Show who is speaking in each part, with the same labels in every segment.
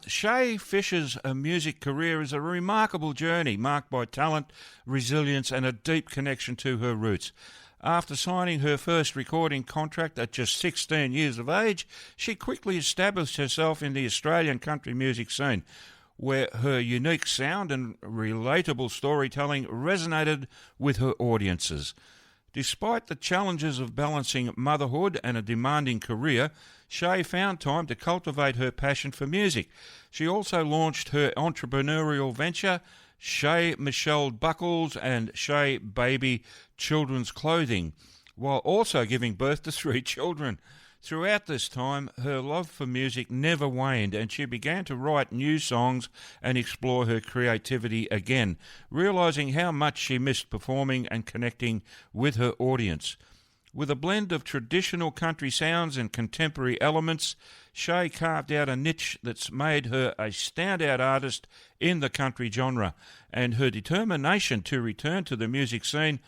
Speaker 1: Shea Fisher's music career is a remarkable journey marked by talent, resilience, and a deep connection to her roots. After signing her first recording contract at just 16 years of age, she quickly established herself in the Australian country music scene, where her unique sound and relatable storytelling resonated with her audiences. Despite the challenges of balancing motherhood and a demanding career, Shea found time to cultivate her passion for music. She also launched her entrepreneurial venture, Shea Michelle Buckles and Shea Baby Children's Clothing, while also giving birth to 3 children. Throughout this time, her love for music never waned, and she began to write new songs and explore her creativity again, realizing how much she missed performing and connecting with her audience. With a blend of traditional country sounds and contemporary elements, Shea carved out a niche that's made her a standout artist in the country genre, and her determination to return to the music scene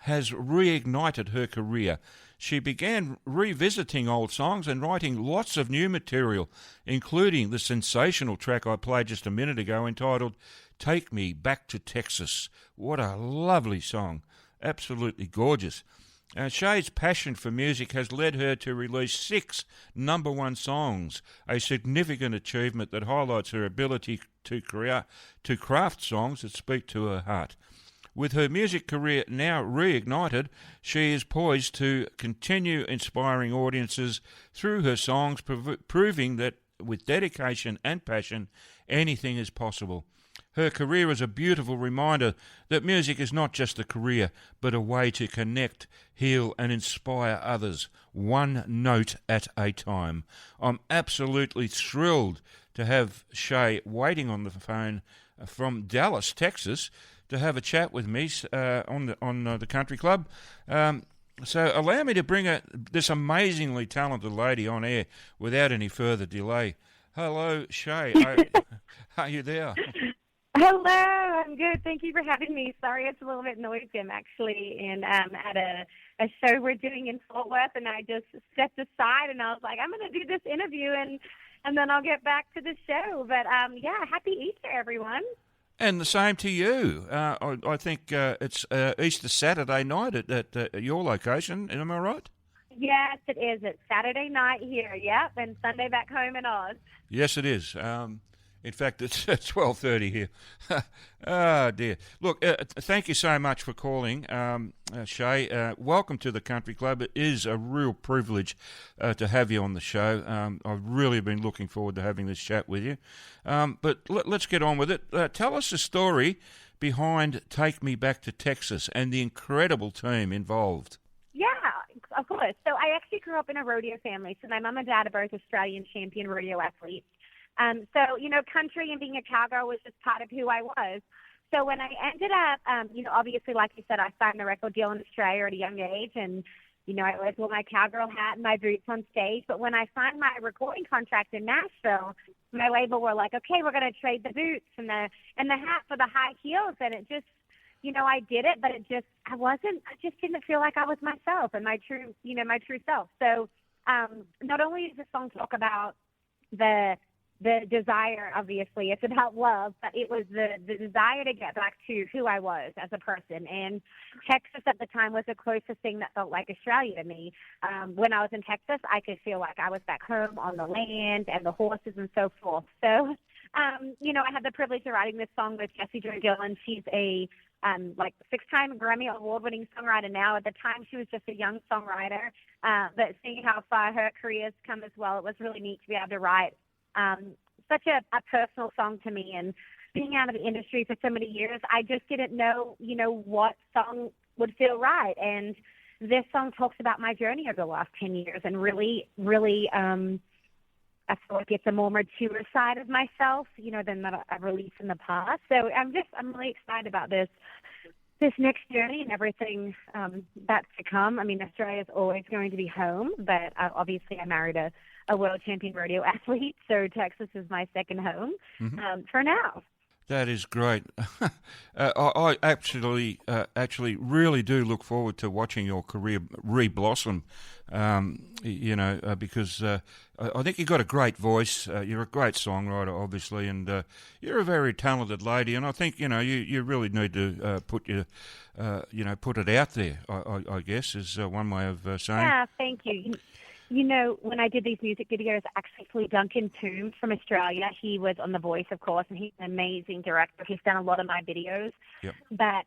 Speaker 1: has reignited her career. She began revisiting old songs and writing lots of new material, including the sensational track I played just a minute ago entitled Take Me Back to Texas. What a lovely song. Absolutely gorgeous. Shea's passion for music has led her to release 6 number-one songs, a significant achievement that highlights her ability to craft songs that speak to her heart. With her music career now reignited, she is poised to continue inspiring audiences through her songs, proving that with dedication and passion, anything is possible. Her career is a beautiful reminder that music is not just a career, but a way to connect, heal, and inspire others, one note at a time. I'm absolutely thrilled to have Shea waiting on the phone from Dallas, Texas, to have a chat with me on the Country Club. So allow me to bring this amazingly talented lady on air without any further delay. Hello, Shea. Are you there?
Speaker 2: Hello, I'm good. Thank you for having me. Sorry it's a little bit noisy. I'm actually at a show we're doing in Fort Worth, and I just stepped aside, and I was like, I'm going to do this interview, and then I'll get back to the show. But, yeah, happy Easter, everyone.
Speaker 1: And the same to you. I think it's Easter Saturday night at your location. Am I right?
Speaker 2: Yes, it is. It's Saturday night here, yep, and Sunday back home in Oz.
Speaker 1: Yes, it is. In fact, it's 12:30 here. Oh, dear. Look, thank you so much for calling, Shea. Welcome to the Country Club. It is a real privilege to have you on the show. I've really been looking forward to having this chat with you. But let's get on with it. Tell us the story behind Take Me Back to Texas and the incredible team involved.
Speaker 2: Yeah, of course. So I actually grew up in a rodeo family. So my mom and dad are both Australian champion rodeo athletes. So, country and being a cowgirl was just part of who I was. So when I ended up, obviously, like you said, I signed a record deal in Australia at a young age, and, I always wore my cowgirl hat and my boots on stage. But when I signed my recording contract in Nashville, my label were like, okay, we're going to trade the boots and the hat for the high heels. And it just, I did it, but I just didn't feel like I was myself and my true self. So not only does the song talk about the desire, obviously, it's about love, but it was the desire to get back to who I was as a person. And Texas at the time was the closest thing that felt like Australia to me. When I was in Texas, I could feel like I was back home on the land and the horses and so forth. So, I had the privilege of writing this song with Jessie Joy Dillon. She's a 6-time Grammy Award-winning songwriter now. At the time, she was just a young songwriter, but seeing how far her career's come as well, it was really neat to be able to write such a personal song to me. And being out of the industry for so many years, I just didn't know, what song would feel right. And this song talks about my journey over the last 10 years and really, I feel like it's a more mature side of myself, than that I've released in the past. So I'm really excited about this next journey and everything that's to come. I mean, Australia is always going to be home, but obviously I married a world champion rodeo athlete, so Texas is my second home for now.
Speaker 1: That is great. I actually really do look forward to watching your career re-blossom. Because I think you've got a great voice. You're a great songwriter, obviously, and you're a very talented lady. And I think you really need to put it out there. I guess is one way of saying.
Speaker 2: Yeah, thank you. When I did these music videos, actually flew Duncan Toombs from Australia. He was on The Voice, of course, and he's an amazing director. He's done a lot of my videos.
Speaker 1: Yep.
Speaker 2: But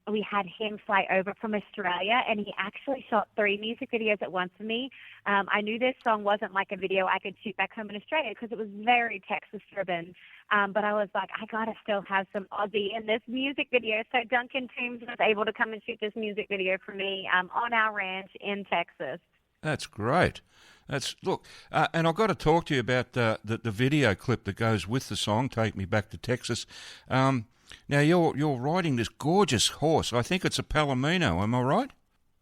Speaker 2: we had him fly over from Australia, and he actually shot 3 music videos at once for me. I knew this song wasn't like a video I could shoot back home in Australia because it was very Texas-driven. But I was like, I got to still have some Aussie in this music video. So Duncan Toombs was able to come and shoot this music video for me on our ranch in Texas.
Speaker 1: That's great. And I've got to talk to you about the video clip that goes with the song, Take Me Back to Texas. Now, you're riding this gorgeous horse. I think it's a Palomino, am I right?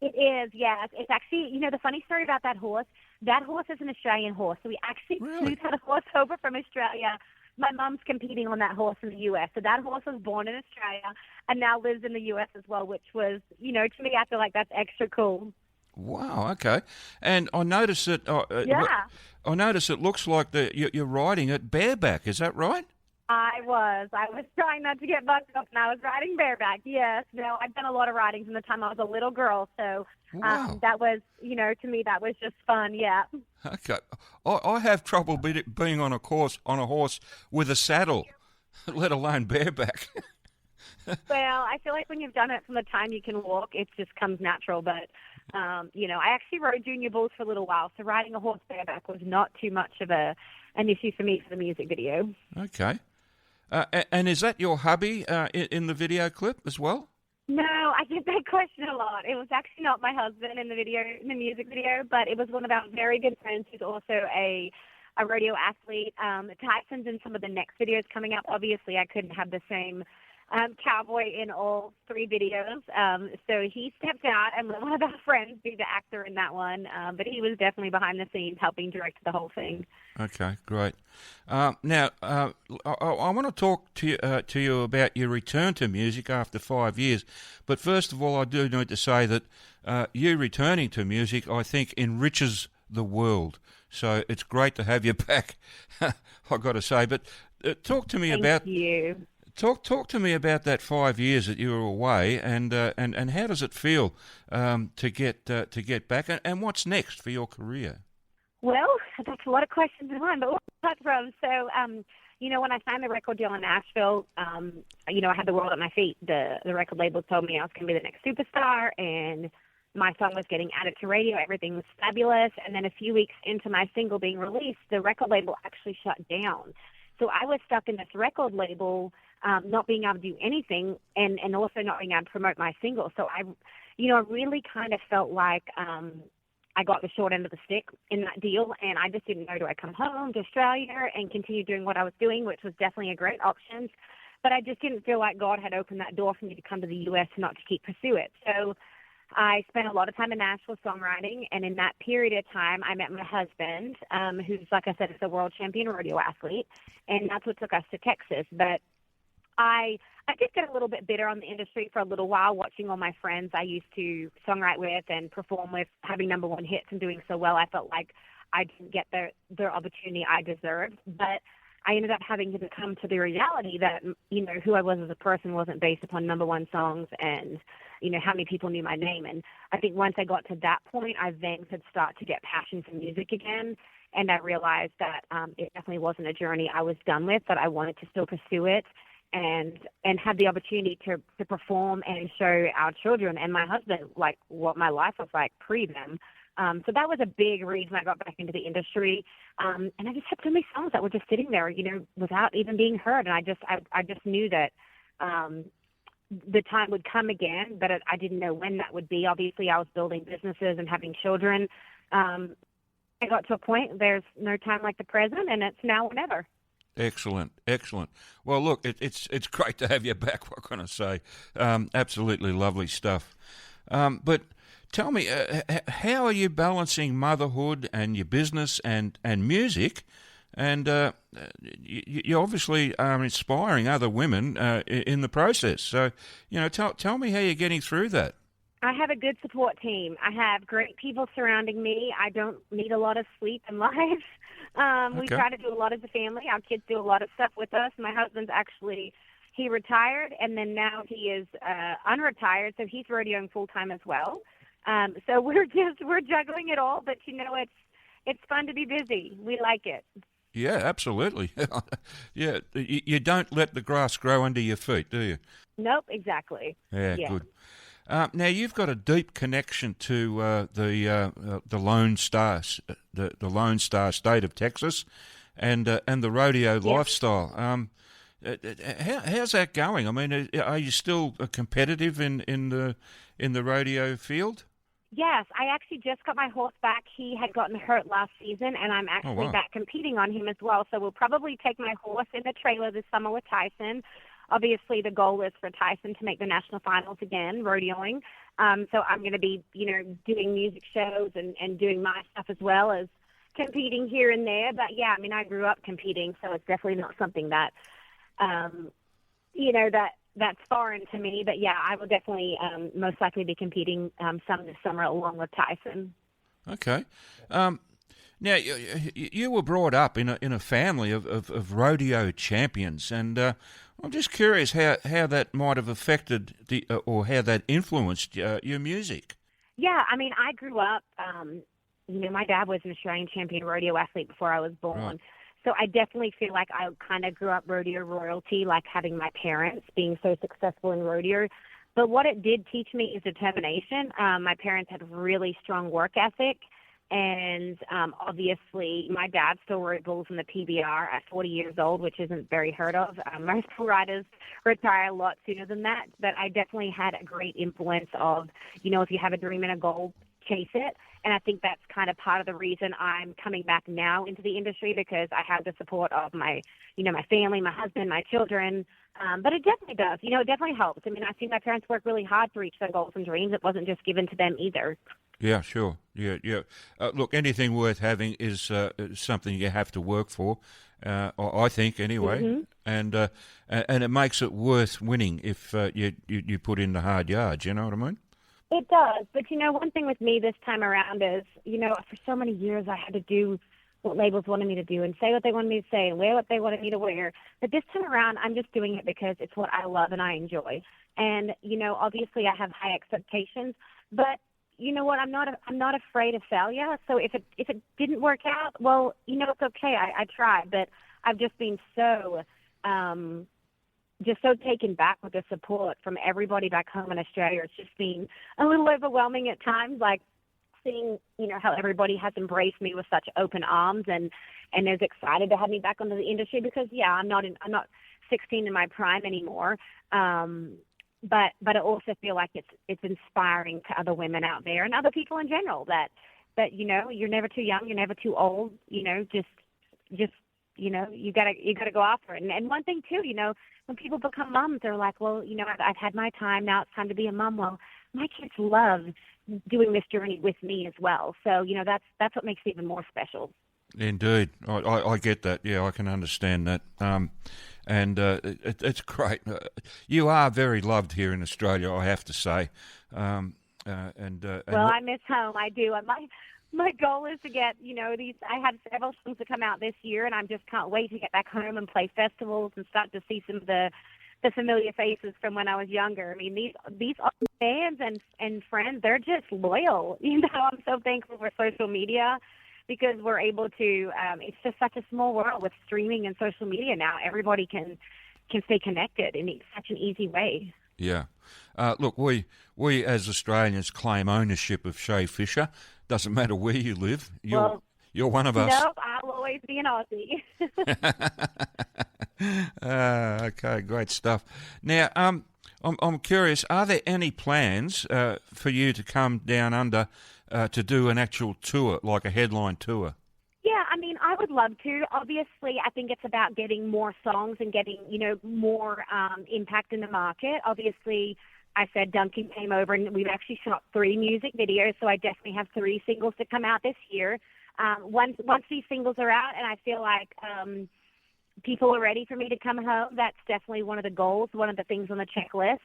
Speaker 2: It is, yes. It's actually, the funny story about that horse is an Australian horse. So we actually flew that horse over from Australia. My mom's competing on that horse in the U.S. So that horse was born in Australia and now lives in the U.S. as well, which was, to me, I feel like that's extra cool.
Speaker 1: Wow. Okay. And I notice that. I notice it looks like you're riding it bareback. Is that right?
Speaker 2: I was trying not to get bucked up, and I was riding bareback. Yes. No, I've done a lot of riding from the time I was a little girl. So
Speaker 1: wow.
Speaker 2: That was, to me, that was just fun. Yeah.
Speaker 1: Okay. I have trouble being on a horse with a saddle, let alone bareback.
Speaker 2: Well, I feel like when you've done it from the time you can walk, it just comes natural. But, I actually rode junior bulls for a little while, so riding a horse bareback was not too much of an issue for me for the music video.
Speaker 1: Okay. And is that your hubby in the video clip as well?
Speaker 2: No, I get that question a lot. It was actually not my husband in the music video, but it was one of our very good friends who's also a rodeo athlete. Tyson's in some of the next videos coming up. Obviously, I couldn't have the same cowboy in all 3 videos. So he stepped out and let one of our friends be the actor in that one. But he was definitely behind the scenes helping direct the whole thing.
Speaker 1: Okay, great. Now, I want to talk to you about your return to music after 5 years. But first of all, I do need to say that you returning to music, I think, enriches the world. So it's great to have you back, I've got to say. But talk to me about...
Speaker 2: Thank you.
Speaker 1: Talk to me about that 5 years that you were away, and how does it feel to get back, and what's next for your career?
Speaker 2: Well, that's a lot of questions in one, but where to start from? So, when I signed the record deal in Nashville, I had the world at my feet. The record label told me I was going to be the next superstar, and my song was getting added to radio. Everything was fabulous. And then a few weeks into my single being released, the record label actually shut down. So I was stuck in this record label, not being able to do anything, and also not being able to promote my single. So I really kind of felt like I got the short end of the stick in that deal, and I just didn't know, do I come home to Australia and continue doing what I was doing, which was definitely a great option. But I just didn't feel like God had opened that door for me to come to the U.S. and not to pursue it. So I spent a lot of time in Nashville songwriting, and in that period of time, I met my husband, who's, like I said, is a world champion rodeo athlete, and that's what took us to Texas. But I did get a little bit bitter on the industry for a little while, watching all my friends I used to songwrite with and perform with having number 1 hits and doing so well. I felt like I didn't get their opportunity I deserved, but I ended up having to come to the reality that, who I was as a person wasn't based upon number 1 songs and, how many people knew my name. And I think once I got to that point, I then could start to get passion for music again. And I realized that it definitely wasn't a journey I was done with, that I wanted to still pursue it and have the opportunity to perform and show our children and my husband, like, what my life was like pre them. So that was a big reason I got back into the industry. And I just had so many songs that were just sitting there, without even being heard. And I just knew that the time would come again, but I didn't know when that would be. Obviously, I was building businesses and having children. I got to a point, there's no time like the present, and it's now or never.
Speaker 1: Excellent. Well, look, it's great to have you back, what can I say? Absolutely lovely stuff. But tell me, how are you balancing motherhood and your business and music and you obviously are inspiring other women in the process. So, tell me how you're getting through that.
Speaker 2: I have a good support team. I have great people surrounding me. I don't need a lot of sleep in life. We
Speaker 1: Okay.
Speaker 2: try to do a lot as a family. Our kids do a lot of stuff with us. My husband's he retired, and then now he is unretired, so he's rodeoing full time as well. So we're juggling it all, but it's fun to be busy. We like it.
Speaker 1: Yeah, absolutely. Yeah, you don't let the grass grow under your feet, do you?
Speaker 2: Nope, exactly.
Speaker 1: Yeah,
Speaker 2: Yeah.
Speaker 1: good. Now you've got a deep connection to the Lone Star, the Lone Star state of Texas, and the rodeo
Speaker 2: Yeah.
Speaker 1: lifestyle. How's that going? I mean, are you still competitive in the rodeo field?
Speaker 2: Yes, I actually just got my horse back. He had gotten hurt last season, and I'm
Speaker 1: Oh
Speaker 2: actually
Speaker 1: wow.
Speaker 2: back competing on him as well. So we'll probably take my horse in the trailer this summer with Tyson. Obviously, the goal is for Tyson to make the national finals again, rodeoing. So I'm going to be, doing music shows and doing my stuff as well as competing here and there. But yeah, I mean, I grew up competing, so it's definitely not something that, that's foreign to me. But yeah, I will definitely most likely be competing some this summer along with Tyson.
Speaker 1: Okay. Now you were brought up in a family of rodeo champions, and I'm just curious how that might have affected or how that influenced your music.
Speaker 2: Yeah, I mean, I grew up, my dad was an Australian champion rodeo athlete before I was
Speaker 1: Right.
Speaker 2: born. So I definitely feel like I kind of grew up rodeo royalty, like having my parents being so successful in rodeo. But what it did teach me is determination. My parents had really strong work ethic. And obviously, my dad still rode bulls in the PBR at 40 years old, which isn't very heard of. Most bull riders retire a lot sooner than that. But I definitely had a great influence of, if you have a dream and a goal, chase it. And I think that's kind of part of the reason I'm coming back now into the industry, because I have the support of my family, my husband, my children. But it definitely does. It definitely helps. I mean, I've seen my parents work really hard to reach their goals and dreams. It wasn't just given to them either.
Speaker 1: Yeah, sure. Yeah, yeah. Look, anything worth having is something you have to work for. I think anyway,
Speaker 2: Mm-hmm.
Speaker 1: And it makes it worth winning if you put in the hard yards. You know what I mean?
Speaker 2: It does. But, one thing with me this time around is, for so many years I had to do what labels wanted me to do and say what they wanted me to say and wear what they wanted me to wear. But this time around, I'm just doing it because it's what I love and I enjoy. And, obviously I have high expectations, but you know what? I'm not afraid of failure. So if it didn't work out, well, it's okay. I tried, but I've just been so taken back with the support from everybody back home in Australia. It's just been a little overwhelming at times, like seeing, how everybody has embraced me with such open arms and is excited to have me back into the industry because, yeah, I'm not 16 in my prime anymore. But I also feel like it's inspiring to other women out there and other people in general that you're never too young, you're never too old, just you gotta go after it. And one thing too, when people become moms, they're like, well, I've had my time, now it's time to be a mom. Well, my kids love doing this journey with me as well. So that's what makes it even more special.
Speaker 1: Indeed, I get that. Yeah, I can understand that. And it's great. You are very loved here in Australia, I have to say.
Speaker 2: Well, I miss home. I do. And my goal is to get, these. I have several songs to come out this year, and I just can't wait to get back home and play festivals and start to see some of the familiar faces from when I was younger. I mean, these fans and friends, they're just loyal. I'm so thankful for social media because we're able to. It's just such a small world with streaming and social media now. Everybody can stay connected in such an easy way.
Speaker 1: Yeah. Look, we as Australians claim ownership of Shea Fisher. Doesn't matter where you live. You're one of us.
Speaker 2: No, I'll always be an Aussie.
Speaker 1: Okay, great stuff. Now, I'm curious. Are there any plans for you to come down under to do an actual tour, like a headline tour?
Speaker 2: Yeah, I mean, I would love to. Obviously, I think it's about getting more songs and getting, more impact in the market. Obviously, I said Duncan came over, and we've actually shot 3 music videos, so I definitely have 3 singles to come out this year. Once these singles are out, and I feel like people are ready for me to come home, that's definitely one of the goals, one of the things on the checklist.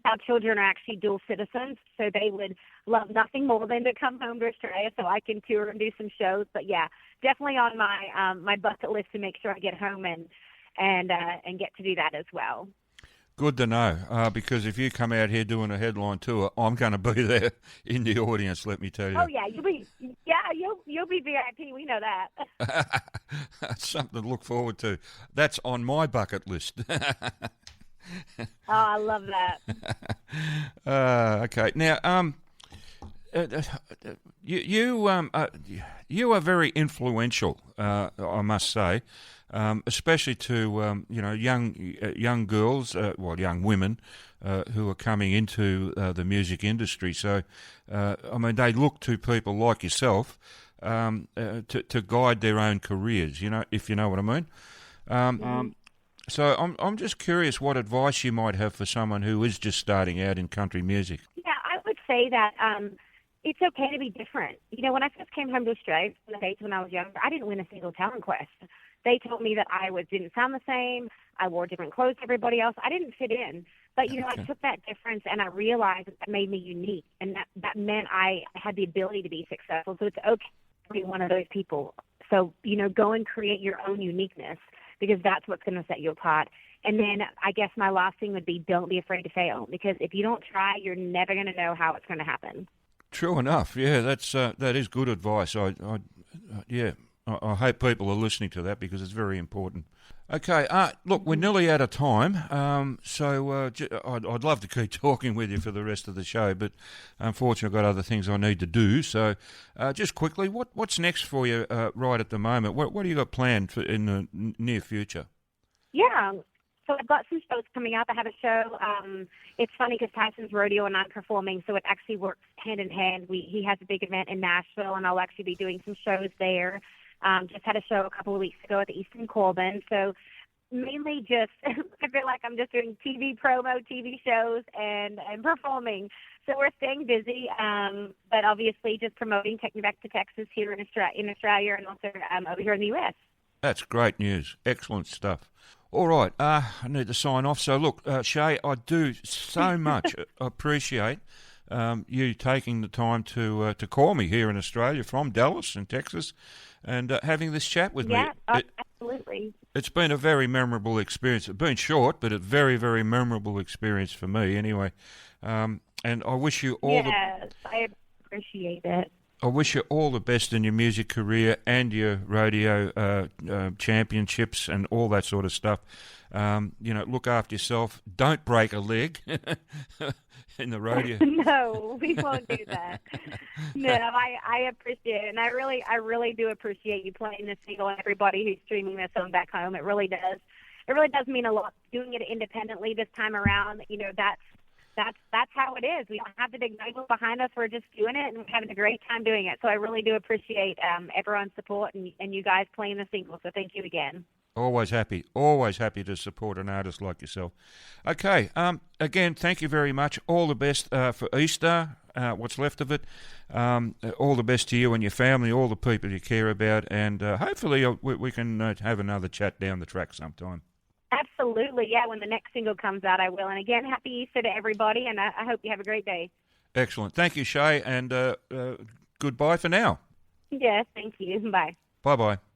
Speaker 2: Our children are actually dual citizens, so they would love nothing more than to come home to Australia so I can tour and do some shows. But yeah, definitely on my my bucket list to make sure I get home and get to do that as well.
Speaker 1: Good to know, because if you come out here doing a headline tour, I'm going to be there in the audience. Let me tell you.
Speaker 2: Oh yeah, you'll be VIP. We know that.
Speaker 1: That's something to look forward to. That's on my bucket list.
Speaker 2: Oh, I love that.
Speaker 1: Okay. Now, you are very influential, I must say, especially to young girls, young women who are coming into the music industry. So, I mean, they look to people like yourself to guide their own careers. If you know what I mean. So I'm just curious what advice you might have for someone who is just starting out in country music.
Speaker 2: Yeah, I would say that it's okay to be different. When I first came home to Australia from the States when I was younger, I didn't win a single talent quest. They told me that I didn't sound the same. I wore different clothes to everybody else. I didn't fit in. But, I took that difference and I realized that made me unique. And that meant I had the ability to be successful. So it's okay to be one of those people. So, go and create your own uniqueness, because that's what's going to set you apart. And then I guess my last thing would be don't be afraid to fail, because if you don't try, you're never going to know how it's going to happen.
Speaker 1: True enough. Yeah, that is good advice. I hope people are listening to that because it's very important. Okay, look, we're nearly out of time, so I'd love to keep talking with you for the rest of the show, but unfortunately I've got other things I need to do. So just quickly, what's next for you right at the moment? What do you got planned in the near future?
Speaker 2: Yeah, so I've got some shows coming up. I have a show. It's funny because Tyson's rodeo and I'm performing, so it actually works hand in hand. He has a big event in Nashville, and I'll actually be doing some shows there. Just had a show a couple of weeks ago at the Eastern Corbin. So mainly just, I feel like I'm just doing TV promo, TV shows, and performing. So we're staying busy, but obviously just promoting Take Me Back to Texas here in Australia and also over here in the U.S.
Speaker 1: That's great news. Excellent stuff. All right, I need to sign off. So look, Shea, I do so much appreciate you taking the time to call me here in Australia from Dallas in Texas and having this chat with me.
Speaker 2: Yeah, absolutely.
Speaker 1: It's been a very memorable experience. It's been short, but a very, very memorable experience for me anyway. And I wish you all
Speaker 2: I appreciate it.
Speaker 1: I wish you all the best in your music career and your rodeo championships and all that sort of stuff. Look after yourself. Don't break a leg in the rodeo.
Speaker 2: No, we won't do that. No, I appreciate it, and I really do appreciate you playing this single and everybody who's streaming this on back home. It really does. It really does mean a lot. Doing it independently this time around, that's how it is. We don't have the big label behind us. We're just doing it and we're having a great time doing it. So I really do appreciate everyone's support and you guys playing the single. So thank you again.
Speaker 1: Always happy to support an artist like yourself. Okay, again, thank you very much. All the best for Easter, what's left of it. All the best to you and your family, all the people you care about, and hopefully we can have another chat down the track sometime.
Speaker 2: Absolutely, yeah. When the next single comes out, I will. And again, happy Easter to everybody, and I hope you have a great day.
Speaker 1: Excellent. Thank you, Shea, and goodbye for now.
Speaker 2: Yes, thank you. Bye.
Speaker 1: Bye-bye.